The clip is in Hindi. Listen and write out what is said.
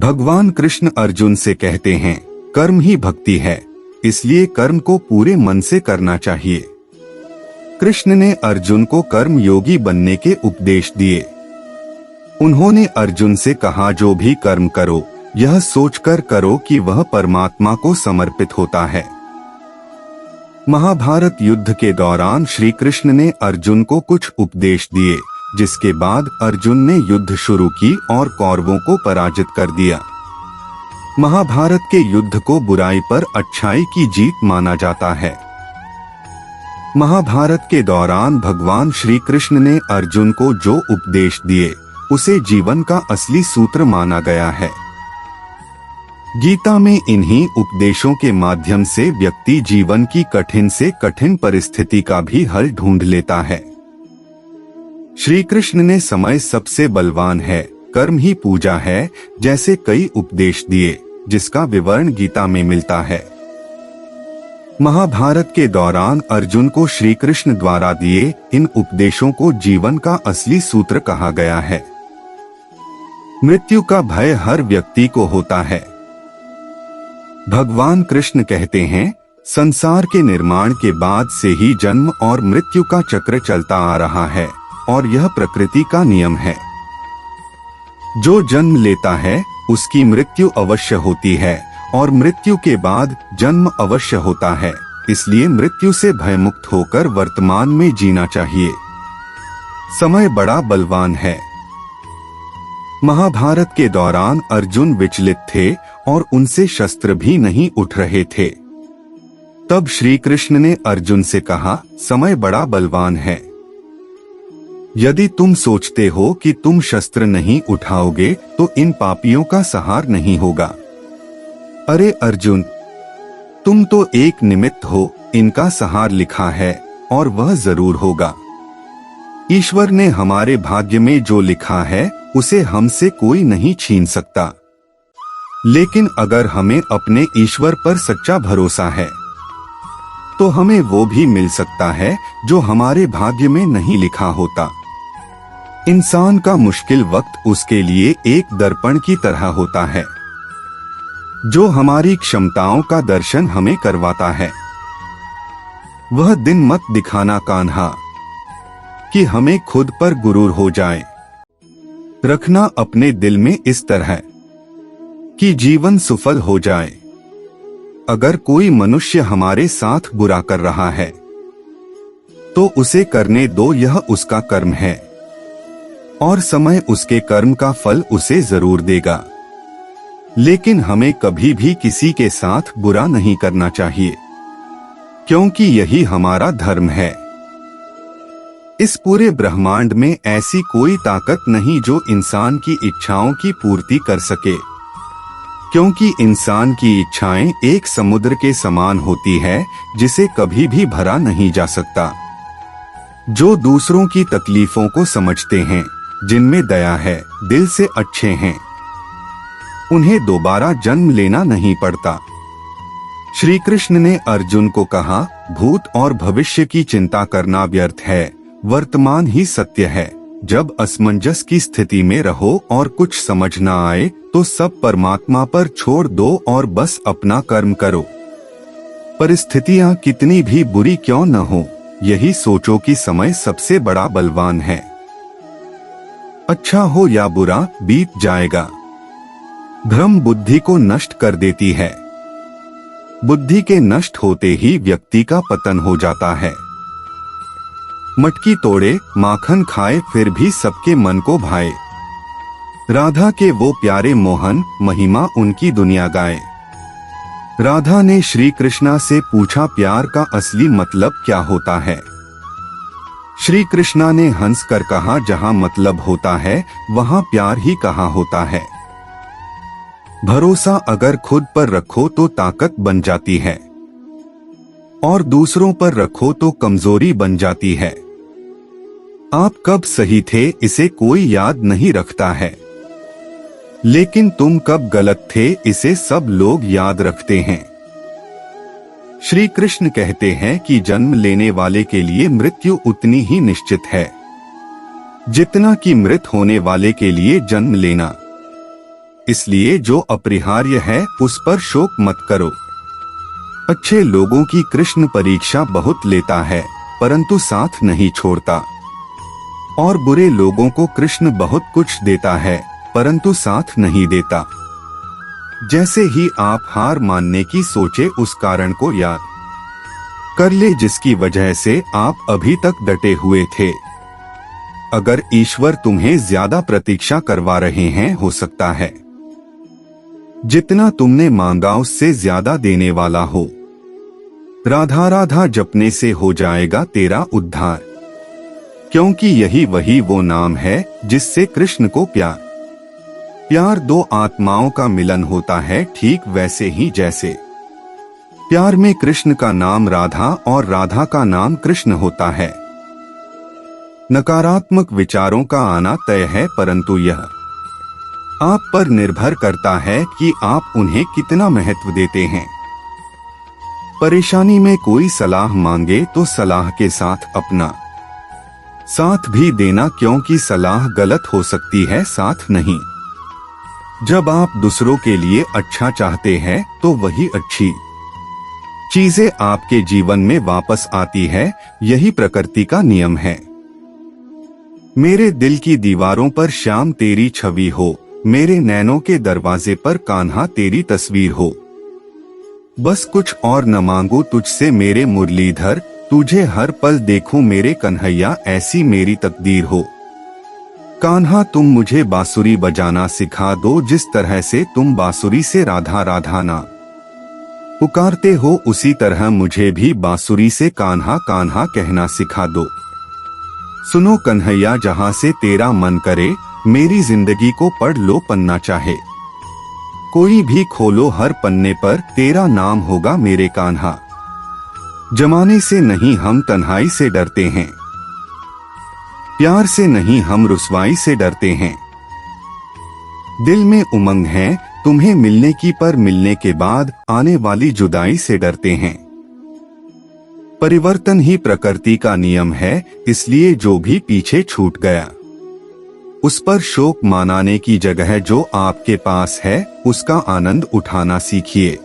भगवान कृष्ण अर्जुन से कहते हैं, कर्म ही भक्ति है, इसलिए कर्म को पूरे मन से करना चाहिए। कृष्ण ने अर्जुन को कर्म योगी बनने के उपदेश दिए। उन्होंने अर्जुन से कहा, जो भी कर्म करो यह सोचकर करो कि वह परमात्मा को समर्पित होता है। महाभारत युद्ध के दौरान श्री कृष्ण ने अर्जुन को कुछ उपदेश दिए, जिसके बाद अर्जुन ने युद्ध शुरू की और कौरवों को पराजित कर दिया। महाभारत के युद्ध को बुराई पर अच्छाई की जीत माना जाता है। महाभारत के दौरान भगवान श्री कृष्ण ने अर्जुन को जो उपदेश दिए उसे जीवन का असली सूत्र माना गया है। गीता में इन्हीं उपदेशों के माध्यम से व्यक्ति जीवन की कठिन से कठिन परिस्थिति का भी हल ढूंढ लेता है। श्री कृष्ण ने समय सबसे बलवान है, कर्म ही पूजा है, जैसे कई उपदेश दिए, जिसका विवरण गीता में मिलता है। महाभारत के दौरान अर्जुन को श्री कृष्ण द्वारा दिए इन उपदेशों को जीवन का असली सूत्र कहा गया है। मृत्यु का भय हर व्यक्ति को होता है। भगवान कृष्ण कहते हैं, संसार के निर्माण के बाद से ही जन्म और मृत्यु का चक्र चलता आ रहा है और यह प्रकृति का नियम है। जो जन्म लेता है उसकी मृत्यु अवश्य होती है और मृत्यु के बाद जन्म अवश्य होता है, इसलिए मृत्यु से भयमुक्त होकर वर्तमान में जीना चाहिए। समय बड़ा बलवान है। महाभारत के दौरान अर्जुन विचलित थे और उनसे शस्त्र भी नहीं उठ रहे थे। तब श्री कृष्ण ने अर्जुन से कहा, समय बड़ा बलवान है। यदि तुम सोचते हो कि तुम शस्त्र नहीं उठाओगे तो इन पापियों का सहार नहीं होगा। अरे अर्जुन, तुम तो एक निमित्त हो, इनका सहार लिखा है और वह जरूर होगा। ईश्वर ने हमारे भाग्य में जो लिखा है उसे हमसे कोई नहीं छीन सकता। लेकिन अगर हमें अपने ईश्वर पर सच्चा भरोसा है तो हमें वो भी मिल सकता है जो हमारे भाग्य में नहीं लिखा होता। इंसान का मुश्किल वक्त उसके लिए एक दर्पण की तरह होता है, जो हमारी क्षमताओं का दर्शन हमें करवाता है। वह दिन मत दिखाना कान्हा कि हमें खुद पर गुरूर हो जाए। रखना अपने दिल में इस तरह कि जीवन सफल हो जाए। अगर कोई मनुष्य हमारे साथ बुरा कर रहा है तो उसे करने दो, यह उसका कर्म है और समय उसके कर्म का फल उसे जरूर देगा। लेकिन हमें कभी भी किसी के साथ बुरा नहीं करना चाहिए, क्योंकि यही हमारा धर्म है। इस पूरे ब्रह्मांड में ऐसी कोई ताकत नहीं जो इंसान की इच्छाओं की पूर्ति कर सके, क्योंकि इंसान की इच्छाएं एक समुद्र के समान होती है जिसे कभी भी भरा नहीं जा सकता। जो दूसरों की तकलीफों को समझते हैं, जिनमें दया है, दिल से अच्छे हैं, उन्हें दोबारा जन्म लेना नहीं पड़ता। श्री कृष्ण ने अर्जुन को कहा, भूत और भविष्य की चिंता करना व्यर्थ है, वर्तमान ही सत्य है। जब असमंजस की स्थिति में रहो और कुछ समझ न आए तो सब परमात्मा पर छोड़ दो और बस अपना कर्म करो। परिस्थितियां कितनी भी बुरी क्यों न हो, यही सोचो कि समय सबसे बड़ा बलवान है। अच्छा हो या बुरा, बीत जाएगा। भ्रम बुद्धि को नष्ट कर देती है। बुद्धि के नष्ट होते ही व्यक्ति का पतन हो जाता है। मटकी तोड़े माखन खाए फिर भी सबके मन को भाए। राधा के वो प्यारे मोहन, महिमा उनकी दुनिया गाए। राधा ने श्री कृष्णा से पूछा, प्यार का असली मतलब क्या होता है? श्री कृष्णा ने हंस कर कहा, जहां मतलब होता है वहां प्यार ही कहाँ होता है। भरोसा अगर खुद पर रखो तो ताकत बन जाती है और दूसरों पर रखो तो कमजोरी बन जाती है। आप कब सही थे इसे कोई याद नहीं रखता है, लेकिन तुम कब गलत थे इसे सब लोग याद रखते हैं। श्री कृष्ण कहते हैं कि जन्म लेने वाले के लिए मृत्यु उतनी ही निश्चित है जितना कि मृत होने वाले के लिए जन्म लेना। इसलिए जो अपरिहार्य है उस पर शोक मत करो। अच्छे लोगों की कृष्ण परीक्षा बहुत लेता है परंतु साथ नहीं छोड़ता, और बुरे लोगों को कृष्ण बहुत कुछ देता है परंतु साथ नहीं देता। जैसे ही आप हार मानने की सोचे उस कारण को याद कर ले जिसकी वजह से आप अभी तक डटे हुए थे। अगर ईश्वर तुम्हें ज्यादा प्रतीक्षा करवा रहे हैं, हो सकता है जितना तुमने मांगा उससे ज्यादा देने वाला हो। राधा राधा जपने से हो जाएगा तेरा उद्धार, क्योंकि यही वही वो नाम है जिससे कृष्ण को प्यार दो आत्माओं का मिलन होता है, ठीक वैसे ही जैसे प्यार में कृष्ण का नाम राधा और राधा का नाम कृष्ण होता है। नकारात्मक विचारों का आना तय है, परंतु यह आप पर निर्भर करता है कि आप उन्हें कितना महत्व देते हैं। परेशानी में कोई सलाह मांगे तो सलाह के साथ अपना साथ भी देना, क्योंकि सलाह गलत हो सकती है, साथ नहीं। जब आप दूसरों के लिए अच्छा चाहते हैं तो वही अच्छी चीजें आपके जीवन में वापस आती है, यही प्रकृति का नियम है। मेरे दिल की दीवारों पर श्याम तेरी छवि हो, मेरे नैनों के दरवाजे पर कान्हा तेरी तस्वीर हो। बस कुछ और न मांगू तुझसे मेरे मुरलीधर, तुझे हर पल देखूं मेरे कन्हैया, ऐसी मेरी तकदीर हो। कान्हा तुम मुझे बांसुरी बजाना सिखा दो, जिस तरह से तुम बांसुरी से राधा राधा ना पुकारते हो उसी तरह मुझे भी बांसुरी से कान्हा कान्हा कहना सिखा दो। सुनो कन्हैया, जहां से तेरा मन करे मेरी जिंदगी को पढ़ लो पन्ना चाहे कोई भी खोलो, हर पन्ने पर तेरा नाम होगा मेरे कान्हा। जमाने से नहीं हम तन्हाई से डरते हैं, प्यार से नहीं हम रुसवाई से डरते हैं। दिल में उमंग है तुम्हें मिलने की, पर मिलने के बाद आने वाली जुदाई से डरते हैं। परिवर्तन ही प्रकृति का नियम है, इसलिए जो भी पीछे छूट गया उस पर शोक मनाने की जगह जो आपके पास है उसका आनंद उठाना सीखिए।